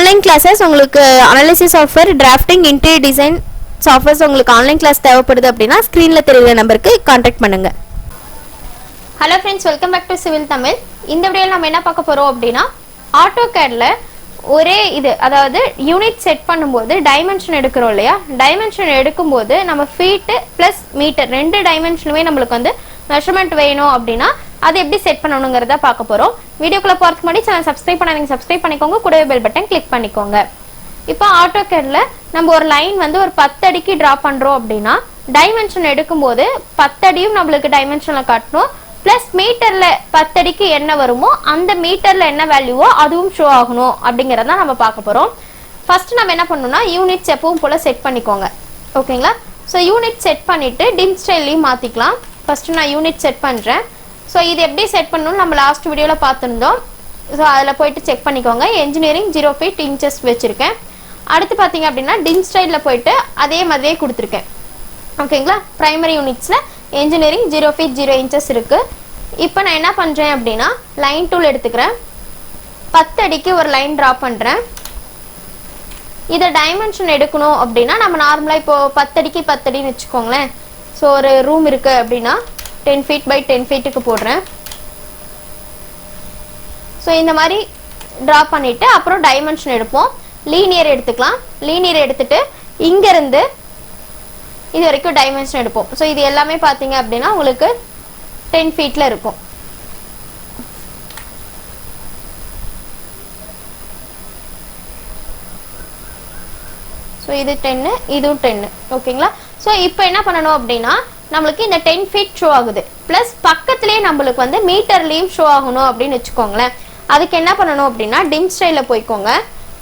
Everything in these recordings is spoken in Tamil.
ஆன்லைன் கிளாஸஸ் உங்களுக்கு analysis software, drafting, interior design softwares உங்களுக்கு ஆன்லைன் கிளாஸ் தேவைப்படுது அப்படின்னா ஸ்க்ரீனில் தெரியுற நம்பருக்கு கான்டாக்ட் பண்ணுங்கள். Hello friends, welcome back to civil Tamil. இந்த வீடியோவில் நம்ம என்ன பார்க்க போகிறோம் அப்படின்னா AutoCADல ஒரே இது, அதாவது யூனிட் செட் பண்ணும்போது டைமென்ஷன் எடுக்கிறோம் இல்லையா, டைமென்ஷன் எடுக்கும்போது நம்ம ஃபீட்டு ப்ளஸ் மீட்டர் ரெண்டு டைமென்ஷனுமே நம்மளுக்கு வந்து மெஷர்மெண்ட் வேணும் அப்படின்னா அது எப்படி செட் பண்ணணுங்கிறத பார்க்க போகிறோம். வீடியோக்குள்ளே போகிறதுக்கு முன்னாடி சேனல் சப்ஸ்கிரைப் பண்ணாதீங்க, சப்ஸ்கிரைப் பண்ணிக்கோங்க, கூடவே பெல் பட்டன் கிளிக் பண்ணிக்கோங்க. இப்போ AutoCADல நம்ம ஒரு லைன் வந்து ஒரு 10 அடிக்கு ட்ரா பண்ணுறோம் அப்படின்னா டைமென்ஷன் எடுக்கும்போது 10 அடியும் நம்மளுக்கு டைமென்ஷனில் காட்டணும், ப்ளஸ் மீட்டரில் 10 அடிக்கு என்ன வருமோ அந்த மீட்டரில் என்ன வேல்யூவோ அதுவும் ஷோ ஆகணும் அப்படிங்கிறத நம்ம பார்க்க போகிறோம். ஃபஸ்ட்டு நம்ம என்ன பண்ணணும்னா யூனிட்ஸ் எப்பவும் போல் செட் பண்ணிக்கோங்க, ஓகேங்களா. ஸோ யூனிட் செட் பண்ணிவிட்டு டிம் ஸ்டைல்லையும் மாற்றிக்கலாம். ஃபஸ்ட்டு நான் யூனிட் செட் பண்ணுறேன். ஸோ இது எப்படி செட் பண்ணணும்னு நம்ம லாஸ்ட் வீடியோவில் பார்த்துருந்தோம். ஸோ அதில் போயிட்டு செக் பண்ணிக்கோங்க. என்ஜினியரிங் 0 feet இன்ச்சஸ் வச்சுருக்கேன். அடுத்து பார்த்தீங்க அப்படின்னா டிம் ஸ்டைலில் போயிட்டு அதே மாதிரியே கொடுத்துருக்கேன், ஓகேங்களா. ப்ரைமரி யூனிட்ஸில் என்ஜினியரிங் 0 feet 0 inches இருக்குது. இப்போ நான் என்ன பண்ணுறேன் அப்படின்னா லைன் டூல் எடுத்துக்கிறேன். 10 அடிக்கு ஒரு லைன் ட்ரா பண்ணுறேன். இதை டைமென்ஷன் எடுக்கணும் அப்படின்னா நம்ம நார்மலாக இப்போது 10 அடிக்கு 10 அடின்னு வச்சுக்கோங்களேன். ஸோ ஒரு ரூம் இருக்குது அப்படின்னா 10 feet by 10 feetக்கு போடுறேன். ஸோ இந்த மாதிரி ட்ரா பண்ணிவிட்டு அப்புறம் டைமென்ஷன் எடுப்போம். லீனியர் எடுத்துக்கலாம். லீனியர் எடுத்துட்டு இங்கேருந்து இது வரைக்கும் டைமென்ஷன் எடுப்போம். ஸோ இது எல்லாமே பார்த்தீங்க அப்படின்னா உங்களுக்கு 10 feetல இருக்கும். ஸோ இது 10, இதுவும் 10, ஓகேங்களா. ஸோ இப்போ என்ன பண்ணணும் அப்படின்னா நம்மளுக்கு இந்த 10 feet ஷோ ஆகுது, ப்ளஸ் பக்கத்துலேயே நம்மளுக்கு வந்து மீட்டர்லேயும் ஷோ ஆகணும் அப்படின்னு வச்சுக்கோங்களேன். அதுக்கு என்ன பண்ணணும் அப்படின்னா டிம் ஸ்டைலில் போய்க்கோங்க.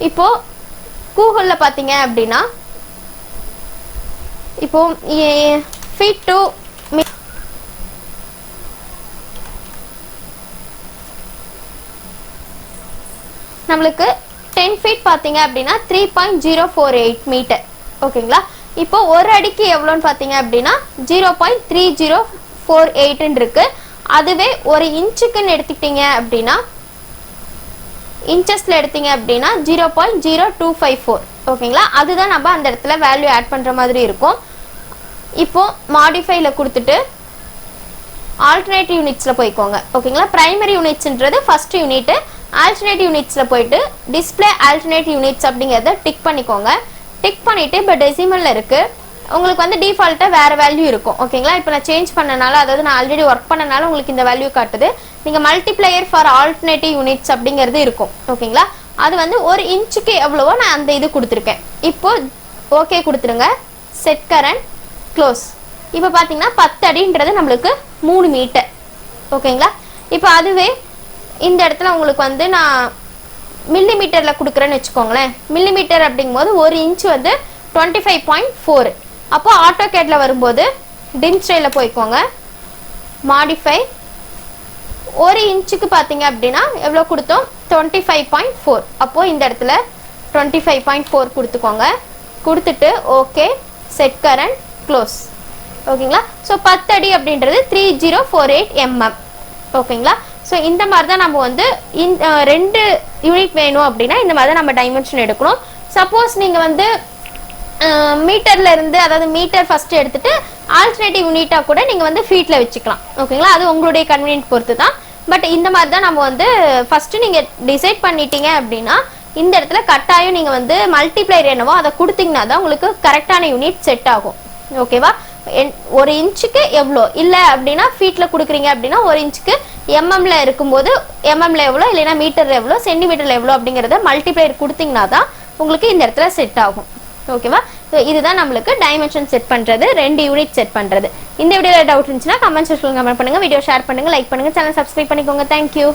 இப்போது கூகுளில் பார்த்தீங்க அப்படின்னா இப்போ feet to நம்மளுக்கு 10 feet பார்த்தீங்க அப்படின்னா 3.048 மீட்டர், ஓகேங்களா. இப்போ ஒரு அடிக்கு எவ்வளோன்னு பார்த்தீங்க அப்படின்னா 0.3048 இருக்கு. அதுவே ஒரு இன்ச்சுக்குன்னு எடுத்துக்கிட்டீங்க அப்படின்னா இன்ச்சஸில் எடுத்தீங்க அப்படின்னா 0.0254, ஓகேங்களா. அதுதான் நம்ம அந்த இடத்துல வேல்யூ ஆட் பண்ணுற மாதிரி இருக்கும். இப்போ மாடிஃபைல கொடுத்துட்டு ஆல்டர்னேட்டிவ் யூனிட்ஸில் போய்க்கோங்க, ஓகேங்களா. ப்ரைமரி யூனிட்ஸ்ன்றது ஃபர்ஸ்ட் யூனிட்டு. ஆல்டர்னேட்டிவ் யூனிட்ஸில் போயிட்டு டிஸ்பிளே ஆல்டர்னேட்டிவ் யூனிட்ஸ் அப்படிங்கிறத டிக் பண்ணிக்கோங்க. டிக் பண்ணிவிட்டு இப்போ டெசிமலில் இருக்குது, உங்களுக்கு வந்து டிஃபால்ட்டாக வேறு வேல்யூ இருக்கும், ஓகேங்களா. இப்போ நான் சேஞ்ச் பண்ணனால, அதாவது நான் ஆல்ரெடி ஒர்க் பண்ணனால உங்களுக்கு இந்த வேல்யூ காட்டுது. நீங்கள் மல்டிப்ளையர் ஃபார் ஆல்டர்னேட்டிவ் யூனிட்ஸ் அப்படிங்கிறது இருக்கும், ஓகேங்களா. அது வந்து ஒரு இன்ச்சுக்கு எவ்வளவோ நான் அந்த இது கொடுத்துருக்கேன். இப்போ ஓகே கொடுத்துருங்க. Set current close. இப்போ பார்த்தீங்கன்னா 10 அடின்றது நம்மளுக்கு 3 மீட்டர், ஓகேங்களா. இப்போ அதுவே இந்த இடத்துல உங்களுக்கு வந்து நான் மில்லிமீட்டரில் கொடுக்குறேன்னு வச்சுக்கோங்களேன். மில்லிமீட்டர் அப்படிங்கும்போது ஒரு இன்ச்சு வந்து 25.4. அப்போ AutoCADல வரும்போது டிம் ஸ்டைலில் போய்க்கோங்க, மாடிஃபை. ஒரு இன்ச்சுக்கு பார்த்தீங்க அப்படின்னா எவ்வளோ கொடுத்தோம், 25.4. அப்போது இந்த இடத்துல 25.4 கொடுத்துக்கோங்க. கொடுத்துட்டு ஓகே, செட் கரண்ட் க்ளோஸ், ஓகேங்களா. ஸோ 10 அடி அப்படின்றது 3048 mm, ஓகேங்களா. ஸோ இந்த மாதிரி தான் நம்ம வந்து ரெண்டு யூனிட் வேணும் அப்படின்னா இந்த மாதிரி தான் நம்ம டைமென்ஷன் எடுக்கணும். சப்போஸ் நீங்கள் வந்து மீட்டர்ல இருந்து, அதாவது மீட்டர் ஃபர்ஸ்ட் எடுத்துட்டு ஆல்டர்னேட்டிவ் யூனிட்டா கூட நீங்க வந்து ஃபீட்ல வச்சுக்கலாம், ஓகேங்களா. அது உங்களுடைய கன்வீனியன்ட் பொறுத்து தான். பட் இந்த மாதிரி தான் நம்ம வந்து ஃபர்ஸ்ட் நீங்க டிசைட் பண்ணிட்டீங்க அப்படின்னா இந்த இடத்துல கட்டாயம் நீங்க வந்து மல்டிப்ளையர் என்னவோ அதை கொடுத்தீங்கன்னா தான் உங்களுக்கு கரெக்டான யூனிட் செட் ஆகும், ஓகேவா. ஒரு இன்ச்சுக்கு எவ்வளோ இல்லை அப்படின்னா ஃபீட்டில் கொடுக்குறீங்க அப்படின்னா ஒரு இன்ச்சுக்கு எம்எம்ல இருக்கும்போது எம்எம்ல எவ்வளோ, இல்லைன்னா மீட்டரில் எவ்வளோ, சென்டிமீட்டரில் எவ்வளோ அப்படிங்கிறத மல்டிப்ளையர் கொடுத்தீங்கன்னா தான் உங்களுக்கு இந்த இடத்துல செட் ஆகும், ஓகேவா. ஸோ இதுதான் நம்மளுக்கு டைமென்ஷன் செட் பண்ணுறது, 2 யூனிட் செட் பண்ணுறது. இந்த வீடியோவில் டவுட் இருந்துச்சுன்னா கமெண்ட் செக்ஷனில் கமெண்ட் பண்ணுங்கள், வீடியோ ஷேர் பண்ணுங்கள், லைக் பண்ணுங்கள், சேனல் சப்ஸ்கிரைப் பண்ணிக்கோங்க. தேங்க்யூ.